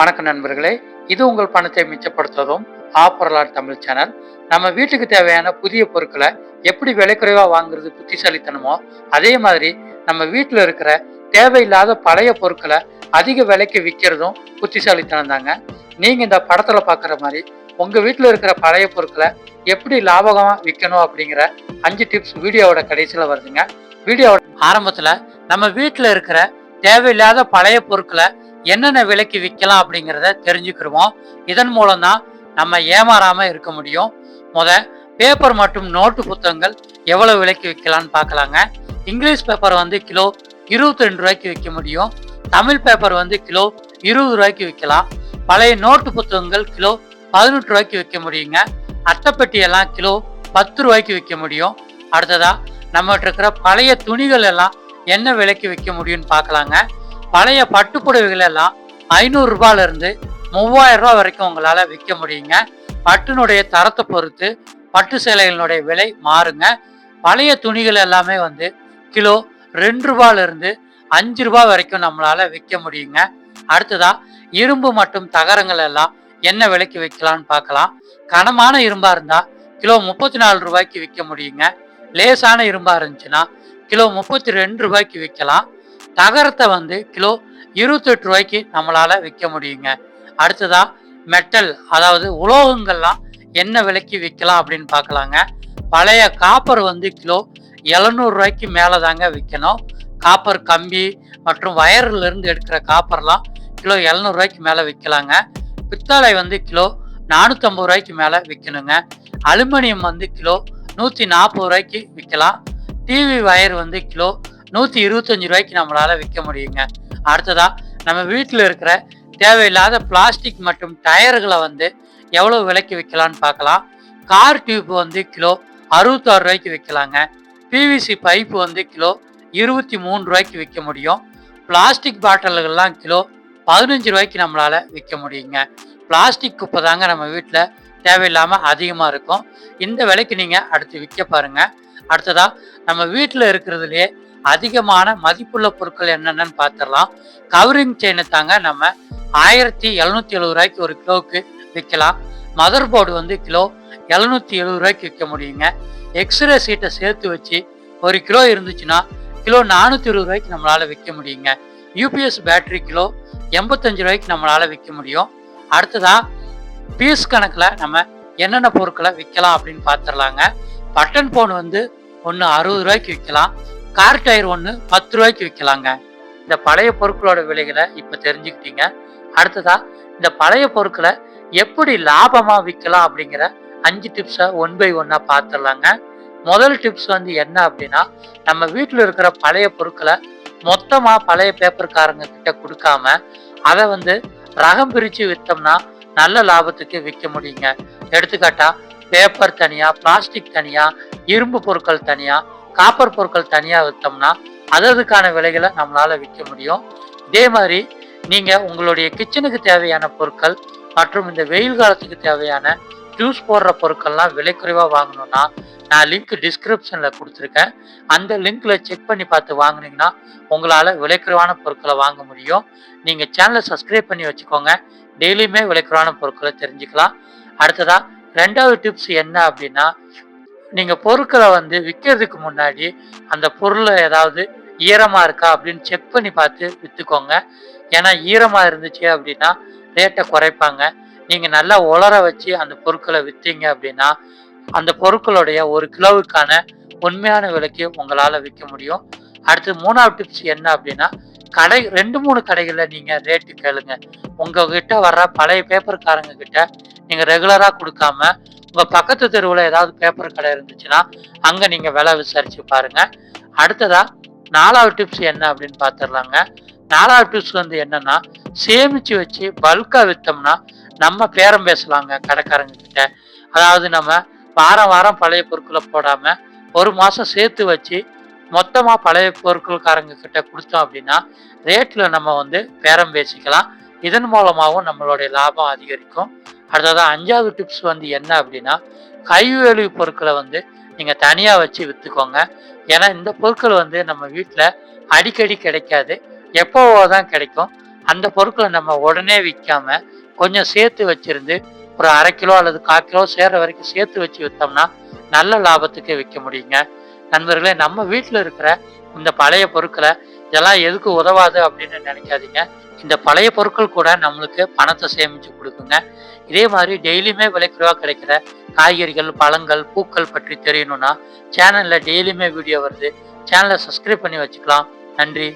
வணக்கம் நண்பர்களே, இது உங்கள் பணத்தை மிச்சப்படுத்துவதும் ஆப்பரலாட் தமிழ் சேனல். நம்ம வீட்டுக்கு தேவையான புதிய பொருட்களை எப்படி விலை குறைவாக வாங்குறது புத்திசாலித்தனமோ, அதே மாதிரி நம்ம வீட்டில் இருக்கிற தேவையில்லாத பழைய பொருட்களை அதிக விலைக்கு விற்கிறதும் புத்திசாலித்தனம் தாங்க. நீங்கள் இந்த படத்தில் பார்க்குற மாதிரி உங்கள் வீட்டில் இருக்கிற பழைய பொருட்களை எப்படி லாபகமாக விற்கணும் அப்படிங்கிற 5 டிப்ஸ் வீடியோவோட கடைசியில் வருதுங்க. வீடியோவோட ஆரம்பத்தில் நம்ம வீட்டில் இருக்கிற தேவையில்லாத பழைய பொருட்களை என்னென்ன விலைக்கு விற்கலாம் அப்படிங்கிறத தெரிஞ்சுக்கிடுவோம். இதன் மூலம் தான் நம்ம ஏமாறாமல் இருக்க முடியும். பேப்பர் மற்றும் நோட்டு புத்தகங்கள் எவ்வளோ விலைக்கு விற்கலான்னு பார்க்கலாங்க. இங்கிலீஷ் பேப்பர் வந்து கிலோ 22 ரூபாய்க்கு விற்க முடியும். தமிழ் பேப்பர் வந்து கிலோ 20 ரூபாய்க்கு விற்கலாம். பழைய நோட்டு புத்தகங்கள் கிலோ 18 ரூபாய்க்கு விற்க முடியுங்க. அட்டைப்பெட்டியெல்லாம் கிலோ 10 ரூபாய்க்கு விற்க முடியும். அடுத்ததா நம்மகிட்ட இருக்கிற பழைய துணிகள் எல்லாம் என்ன விலைக்கு விற்க முடியும்னு பார்க்கலாங்க. பழைய பட்டு புடவைகள் எல்லாம் 500 ரூபாயிலிருந்து 3000 ரூபாய் வரைக்கும் உங்களால் விற்க முடியுங்க. பட்டுனுடைய தரத்தை பொறுத்து பட்டு சேலைகளினுடைய விலை மாறுங்க. பழைய துணிகள் எல்லாமே வந்து கிலோ 2 ரூபாயிலிருந்து 5 ரூபாய் வரைக்கும் நம்மளால விற்க முடியுங்க. அடுத்ததா இரும்பு மற்றும் தகரங்கள் எல்லாம் என்ன விலைக்கு விற்கலான்னு பார்க்கலாம். கனமான இரும்பா இருந்தா கிலோ 34 ரூபாய்க்கு விற்க முடியுங்க. லேசான இரும்பா இருந்துச்சுன்னா கிலோ 32 ரூபாய்க்கு விற்கலாம். தகரத்தை வந்து கிலோ 28 ரூபாய்க்கு நம்மளால விற்க முடியுங்க. அடுத்ததா மெட்டல், அதாவது உலோகங்கள்லாம் என்ன விலைக்கு விற்கலாம் அப்படின்னு பார்க்கலாங்க. பழைய காப்பர் வந்து கிலோ 700 ரூபாய்க்கு மேலே தாங்க விற்கணும். காப்பர் கம்பி மற்றும் வயர்ல இருந்து எடுக்கிற காப்பர்லாம் கிலோ 700 ரூபாய்க்கு மேலே விற்கலாங்க. பித்தளை வந்து கிலோ 450 ரூபாய்க்கு மேலே விற்கணுங்க. அலுமினியம் வந்து கிலோ 140 ரூபாய்க்கு விற்கலாம். டிவி வயர் வந்து கிலோ 125 ரூபாய்க்கு நம்மளால விற்க முடியுங்க. அடுத்ததா நம்ம வீட்டில் இருக்கிற தேவையில்லாத பிளாஸ்டிக் மற்றும் டயர்களை வந்து எவ்வளோ விலைக்கு விற்கலான்னு பார்க்கலாம். கார் டியூப் வந்து கிலோ 66 ரூபாய்க்கு விற்கலாங்க. பிவிசி பைப்பு வந்து கிலோ 23 ரூபாய்க்கு விற்க முடியும். பிளாஸ்டிக் பாட்டில்கள்லாம் கிலோ 15 ரூபாய்க்கு நம்மளால விற்க முடியுங்க. பிளாஸ்டிக் குப்பை தாங்க நம்ம வீட்டில் தேவையில்லாமல் அதிகமாக இருக்கும். இந்த விலைக்கு நீங்கள் அடுத்து விற்க பாருங்க. அடுத்ததா நம்ம வீட்டில் இருக்கிறதுலையே அதிகமான மதிப்புள்ள பொருட்கள் என்னென்னு பார்த்துடலாம். கவரிங் செயினை தாங்க நம்ம 1770 ரூபாய்க்கு ஒரு கிலோவுக்கு விற்கலாம். மதர் போர்டு வந்து கிலோ 770 ரூபாய்க்கு விற்க முடியுங்க. எக்ஸ்ரே சீட்டை சேர்த்து வச்சு 1 கிலோ இருந்துச்சுன்னா கிலோ 420 ரூபாய்க்கு நம்மளால விற்க முடியுங்க. யூபிஎஸ் பேட்டரி கிலோ 85 ரூபாய்க்கு நம்மளால விற்க முடியும். அடுத்ததா பீஸ் கணக்கில் நம்ம என்னென்ன பொருட்களை விற்கலாம் அப்படின்னு பார்த்துடலாங்க. பட்டன் போன் வந்து ஒன்று 60 ரூபாய்க்கு விற்கலாம். கார் டயர் ஒன்று 10 ரூபாய்க்கு விற்கலாங்க. இந்த பழைய பொருட்களோட விலைகளை இப்போ தெரிஞ்சுக்கிட்டீங்க. அடுத்ததா இந்த பழைய பொருட்களை எப்படி லாபமாக விற்கலாம் அப்படிங்கிற 5 டிப்ஸை 1 பை 1 பார்த்துடலாங்க. முதல் டிப்ஸ் வந்து என்ன அப்படின்னா, நம்ம வீட்டில் இருக்கிற பழைய பொருட்களை மொத்தமாக பழைய பேப்பர்காரங்க கிட்ட கொடுக்காம அதை வந்து ரகம் பிரித்து விற்றோம்னா நல்ல லாபத்துக்கு விற்க முடியுங்க. எடுத்துக்காட்டா பேப்பர் தனியா, பிளாஸ்டிக் தனியா, இரும்பு பொருட்கள் தனியா, காப்பர் பொருட்கள் தனியா விற்றோம்னா அதற்கான விலைகளை நம்மளால விற்க முடியும். இதே மாதிரி நீங்க உங்களுடைய கிச்சனுக்கு தேவையான பொருட்கள் மற்றும் இந்த வெயில் காலத்துக்கு தேவையான ஜூஸ் போடுற பொருட்கள்லாம் விலை குறைவாக வாங்கணும்னா நான் லிங்க் டிஸ்கிரிப்ஷன்ல கொடுத்துருக்கேன். அந்த லிங்க்ல செக் பண்ணி பார்த்து வாங்கினீங்கன்னா உங்களால விலை குறைவான பொருட்களை வாங்க முடியும். நீங்க சேனலை சப்ஸ்கிரைப் பண்ணி வச்சுக்கோங்க. டெய்லியுமே விலை குறைவான பொருட்களை தெரிஞ்சுக்கலாம். அடுத்ததா 2வது டிப்ஸ் என்ன அப்படின்னா, நீங்க பொருட்களை வந்து விற்கிறதுக்கு முன்னாடி அந்த பொருளை ஏதாவது ஈரமா இருக்கா அப்படின்னு செக் பண்ணி பார்த்து விற்றுக்கோங்க. ஏன்னா ஈரமா இருந்துச்சு அப்படின்னா ரேட்டை குறைப்பாங்க. நீங்க நல்லா உலர வச்சு அந்த பொருட்களை விற்றீங்க அப்படின்னா அந்த பொருட்களுடைய 1 கிலோவுக்கான உண்மையான விலைக்கு உங்களால் விற்க முடியும். அடுத்து 3வது டிப்ஸ் என்ன அப்படின்னா, 2-3 கடைகளில் நீங்கள் ரேட்டு கேளுங்க. உங்ககிட்ட வர்ற பழைய பேப்பர்காரங்க கிட்ட நீங்கள் ரெகுலராக கொடுக்காம உங்கள் பக்கத்து தெருவில் ஏதாவது பேப்பர் கடை இருந்துச்சுன்னா அங்கே நீங்கள் விலை விசாரிச்சு பாருங்க. அடுத்ததா 4வது டிப்ஸ் என்ன அப்படின்னு பார்த்துடலாங்க. 4வது டிப்ஸ் வந்து என்னன்னா, சேமிச்சு வச்சு பல்கா விற்றோம்னா நம்ம பேரம் பேசலாங்க கடைக்காரங்க கிட்ட. அதாவது நம்ம வாரம் வாரம் பழைய பொருட்களை போடாம 1 மாசம் சேர்த்து வச்சு மொத்தமா பழைய பொருட்கள்காரங்க கிட்ட கொடுத்தோம் அப்படின்னா ரேட்ல நம்ம வந்து பேரம் பேசிக்கலாம். இதன் மூலமாகவும் நம்மளுடைய லாபம் அதிகரிக்கும். அடுத்தது 5வது டிப்ஸ் வந்து என்ன அப்படின்னா, கைவேலி பொருட்களை வந்து நீங்க தனியா வச்சு வித்துக்கோங்க. ஏன்னா இந்த பொருட்கள் வந்து நம்ம வீட்டில் அடிக்கடி கிடைக்காது, எப்போவோ தான் கிடைக்கும். அந்த பொருட்களை நம்ம உடனே விற்காம கொஞ்சம் சேர்த்து வச்சிருந்து ஒரு 1/2 கிலோ அல்லது 1/4 கிலோ சேர்ற வரைக்கும் சேர்த்து வச்சு விற்றோம்னா நல்ல லாபத்துக்கு விற்க முடியுங்க. நண்பர்களே, நம்ம வீட்டில் இருக்கிற இந்த பழைய பொருட்களை இதெல்லாம் எதுக்கு உதவாது அப்படின்னு நினைக்காதீங்க. இந்த பழைய பொருட்கள் கூட நம்மளுக்கு பணத்தை சேமிச்சு கொடுக்குங்க. இதே மாதிரி டெய்லியுமே விலைக்குறைவா கிடைக்கிற காய்கறிகள், பழங்கள், பூக்கள் பற்றி தெரியணும்னா சேனல்ல டெய்லியுமே வீடியோ வருது. சேனலை சப்ஸ்கிரைப் பண்ணி வச்சுக்கலாம். நன்றி.